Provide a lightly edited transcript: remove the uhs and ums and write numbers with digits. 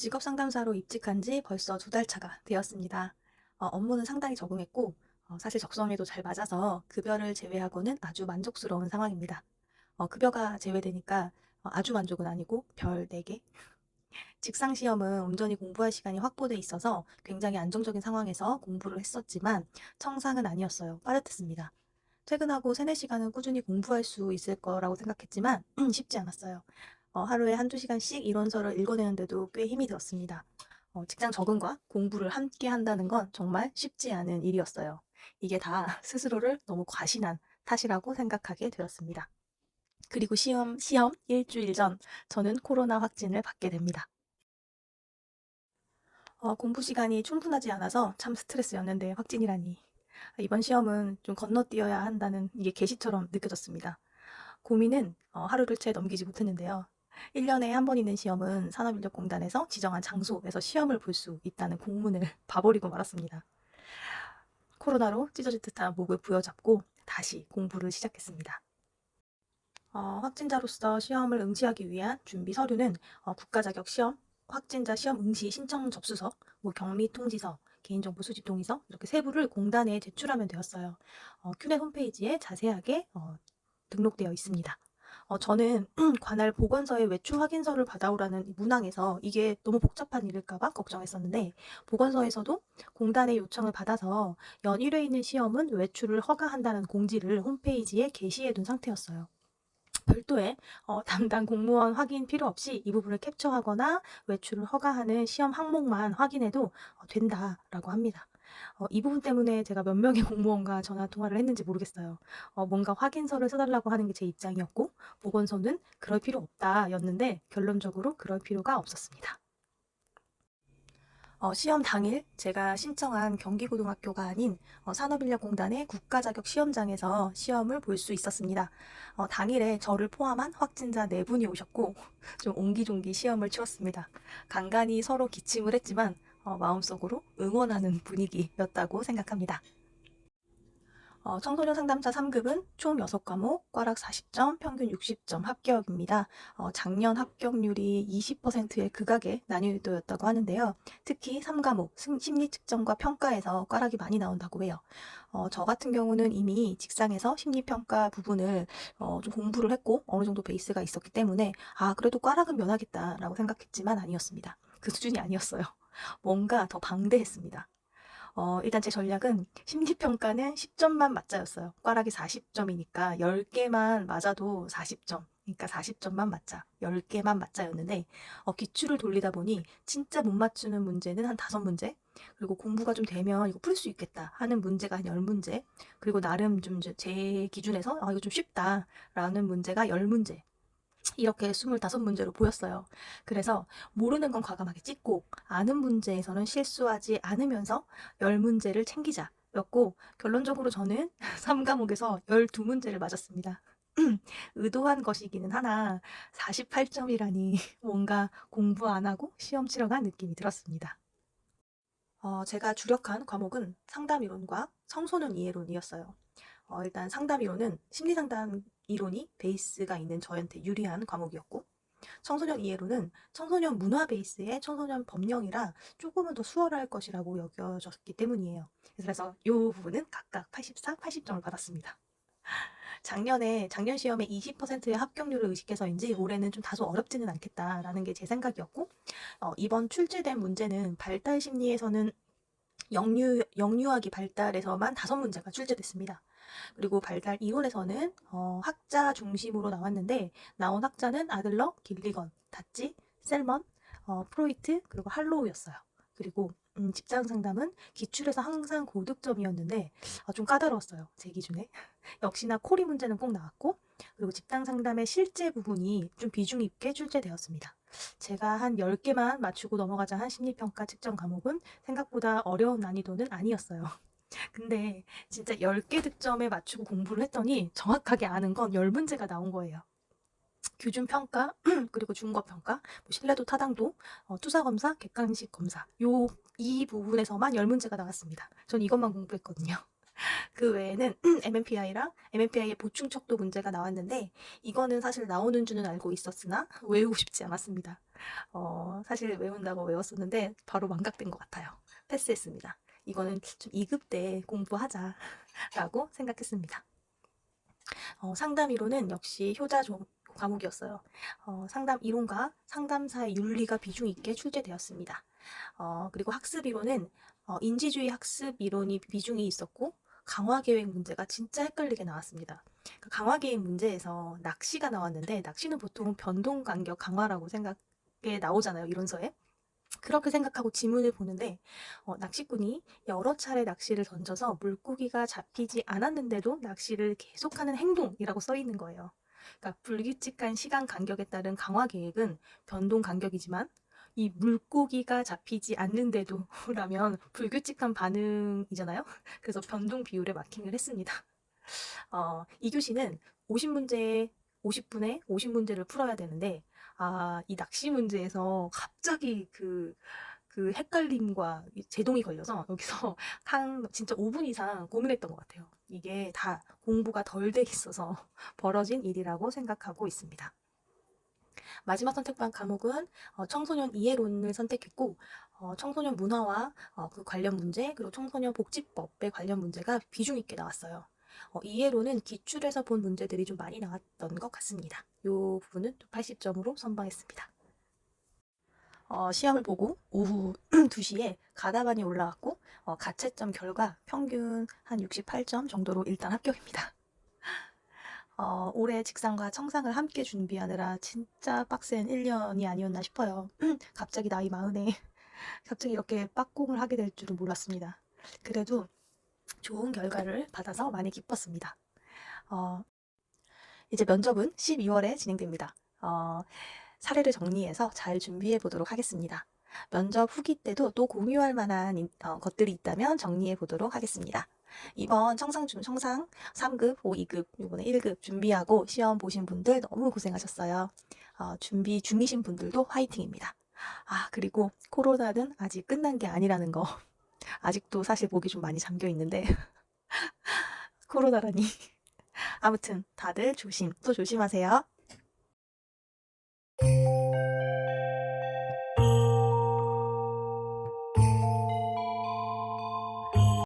직업상담사로 입직한 지 벌써 2달 차가 되었습니다. 업무는 상당히 적응했고, 사실 적성에도 잘 맞아서 급여를 제외하고는 아주 만족스러운 상황입니다. 급여가 제외되니까 아주 만족은 아니고 별 4개. 직상 시험은 온전히 공부할 시간이 확보돼 있어서 굉장히 안정적인 상황에서 공부를 했었지만 청상은 아니었어요. 빠듯했습니다. 퇴근하고 3-4시간은 꾸준히 공부할 수 있을 거라고 생각했지만 쉽지 않았어요. 하루에 1-2시간씩 이론서를 읽어내는데도 꽤 힘이 들었습니다. 직장 적응과 공부를 함께 한다는 건 정말 쉽지 않은 일이었어요. 이게 다 스스로를 너무 과신한 탓이라고 생각하게 되었습니다. 그리고 시험 일주일 전 저는 코로나 확진을 받게 됩니다. 공부 시간이 충분하지 않아서 참 스트레스였는데 확진이라니. 이번 시험은 좀 건너뛰어야 한다는 이게 계시처럼 느껴졌습니다. 고민은 하루를 채 넘기지 못했는데요. 1년에 한 번 있는 시험은 산업인력공단에서 지정한 장소에서 시험을 볼 수 있다는 공문을 봐버리고 말았습니다. 코로나로 찢어질 듯한 목을 부여잡고 다시 공부를 시작했습니다. 확진자로서 시험을 응시하기 위한 준비 서류는 국가자격 시험, 확진자 시험 응시 신청 접수서, 격리 통지서, 개인정보 수집 동의서 이렇게 세부를 공단에 제출하면 되었어요. 큐넷 홈페이지에 자세하게 등록되어 있습니다. 저는 관할 보건소에 외출 확인서를 받아오라는 문항에서 이게 너무 복잡한 일일까봐 걱정했었는데 보건소에서도 공단의 요청을 받아서 연 1회 있는 시험은 외출을 허가한다는 공지를 홈페이지에 게시해 둔 상태였어요. 별도의 담당 공무원 확인 필요 없이 이 부분을 캡처하거나 외출을 허가하는 시험 항목만 확인해도 된다라고 합니다. 이 부분 때문에 제가 몇 명의 공무원과 전화 통화를 했는지 모르겠어요. 뭔가 확인서를 써달라고 하는 게 제 입장이었고 보건소는 그럴 필요 없다였는데 결론적으로 그럴 필요가 없었습니다. 시험 당일 제가 신청한 경기고등학교가 아닌 산업인력공단의 국가자격 시험장에서 시험을 볼 수 있었습니다. 당일에 저를 포함한 확진자 4분이 오셨고 좀 옹기종기 시험을 치렀습니다. 간간히 서로 기침을 했지만 마음속으로 응원하는 분위기였다고 생각합니다. 청소년 상담사 3급은 총 6과목, 꽈락 40점, 평균 60점 합격입니다. 작년 합격률이 20%의 극악의 난이도였다고 하는데요. 특히 3과목, 심리 측정과 평가에서 꽈락이 많이 나온다고 해요. 저 같은 경우는 이미 직상에서 심리평가 부분을 좀 공부를 했고 어느 정도 베이스가 있었기 때문에 그래도 꽈락은 면하겠다라고 생각했지만 아니었습니다. 그 수준이 아니었어요. 뭔가 더 방대했습니다. 일단 제 전략은 심리평가는 10점만 맞자였어요. 꽈락이 40점이니까 10개만 맞아도 40점. 그러니까 40점만 맞자. 10개만 맞자였는데 기출을 돌리다 보니 진짜 못 맞추는 문제는 한 5문제. 그리고 공부가 좀 되면 이거 풀 수 있겠다 하는 문제가 한 10문제. 그리고 나름 좀 제 기준에서 이거 좀 쉽다라는 문제가 10문제. 이렇게 25문제로 보였어요. 그래서 모르는 건 과감하게 찍고 아는 문제에서는 실수하지 않으면서 10문제를 챙기자였고 결론적으로 저는 3과목에서 12문제를 맞았습니다. 의도한 것이기는 하나 48점이라니 뭔가 공부 안 하고 시험 치러 간 느낌이 들었습니다. 제가 주력한 과목은 상담이론과 청소년 이해론이었어요. 일단 상담이론은 심리상담 이론이 베이스가 있는 저한테 유리한 과목이었고 청소년 이해론은 청소년 문화 베이스의 청소년 법령이라 조금은 더 수월할 것이라고 여겨졌기 때문이에요. 그래서 이 부분은 각각 84, 80점을 받았습니다. 작년 시험에 20%의 합격률을 의식해서인지 올해는 좀 다소 어렵지는 않겠다라는 게 제 생각이었고 이번 출제된 문제는 발달 심리에서는 영유아기 발달에서만 5문제가 출제됐습니다. 그리고 발달 이론에서는 학자 중심으로 나왔는데 나온 학자는 아들러, 길리건, 다찌, 셀먼, 프로이트 그리고 할로우였어요. 그리고 직장 상담은 기출에서 항상 고득점이었는데 좀 까다로웠어요. 제 기준에. 역시나 코리 문제는 꼭 나왔고 그리고 직장 상담의 실제 부분이 좀 비중 있게 출제되었습니다. 제가 한 10개만 맞추고 넘어가자 한 심리평가 측정 과목은 생각보다 어려운 난이도는 아니었어요. 근데 진짜 10개 득점에 맞추고 공부를 했더니 정확하게 아는 건 10문제가 나온 거예요. 규준평가, 그리고 중거평가, 신뢰도 타당도, 투사검사, 객관식 검사 이 부분에서만 10문제가 나왔습니다. 전 이것만 공부했거든요. 그 외에는 MMPI랑 MMPI의 보충척도 문제가 나왔는데 이거는 사실 나오는 줄은 알고 있었으나 외우고 싶지 않았습니다. 사실 외운다고 외웠었는데 바로 망각된 것 같아요. 패스했습니다. 이거는 좀 2급 때 공부하자라고 생각했습니다. 상담 이론은 역시 효자 과목이었어요. 상담 이론과 상담사의 윤리가 비중 있게 출제되었습니다. 그리고 학습 이론은 인지주의 학습 이론이 비중이 있었고 강화계획 문제가 진짜 헷갈리게 나왔습니다. 그 강화계획 문제에서 낚시가 나왔는데 낚시는 보통 변동간격 강화라고 생각에 나오잖아요. 이론서에. 그렇게 생각하고 지문을 보는데 낚시꾼이 여러 차례 낚시를 던져서 물고기가 잡히지 않았는데도 낚시를 계속하는 행동이라고 써 있는 거예요. 그러니까 불규칙한 시간 간격에 따른 강화 계획은 변동 간격이지만 이 물고기가 잡히지 않는데도 라면 불규칙한 반응이잖아요. 그래서 변동 비율에 마킹을 했습니다. 이 교시는 50문제에 50분에 50문제를 풀어야 되는데 이 낚시 문제에서 갑자기 그 헷갈림과 제동이 걸려서 여기서 진짜 5분 이상 고민했던 것 같아요. 이게 다 공부가 덜 돼 있어서 벌어진 일이라고 생각하고 있습니다. 마지막 선택반 과목은 청소년 이해론을 선택했고 청소년 문화와 그 관련 문제 그리고 청소년 복지법에 관련 문제가 비중 있게 나왔어요. 이해로는 기출에서 본 문제들이 좀 많이 나왔던 것 같습니다. 이 부분은 80점으로 선방했습니다. 시험을 보고 오후 2시에 가다반이 올라왔고 가채점 결과 평균 한 68점 정도로 일단 합격입니다. 올해 직상과 청상을 함께 준비하느라 진짜 빡센 1년이 아니었나 싶어요. 갑자기 나이 40에 갑자기 이렇게 빡공을 하게 될 줄은 몰랐습니다. 그래도 좋은 결과를 받아서 많이 기뻤습니다. 이제 면접은 12월에 진행됩니다. 사례를 정리해서 잘 준비해 보도록 하겠습니다. 면접 후기 때도 또 공유할 만한 것들이 있다면 정리해 보도록 하겠습니다. 이번 청상 3급, 2급, 이번에 1급 준비하고 시험 보신 분들 너무 고생하셨어요. 준비 중이신 분들도 화이팅입니다. 그리고 코로나는 아직 끝난 게 아니라는 거. 아직도 사실 목이 좀 많이 잠겨 있는데 코로나라니. 아무튼 다들 또 조심하세요.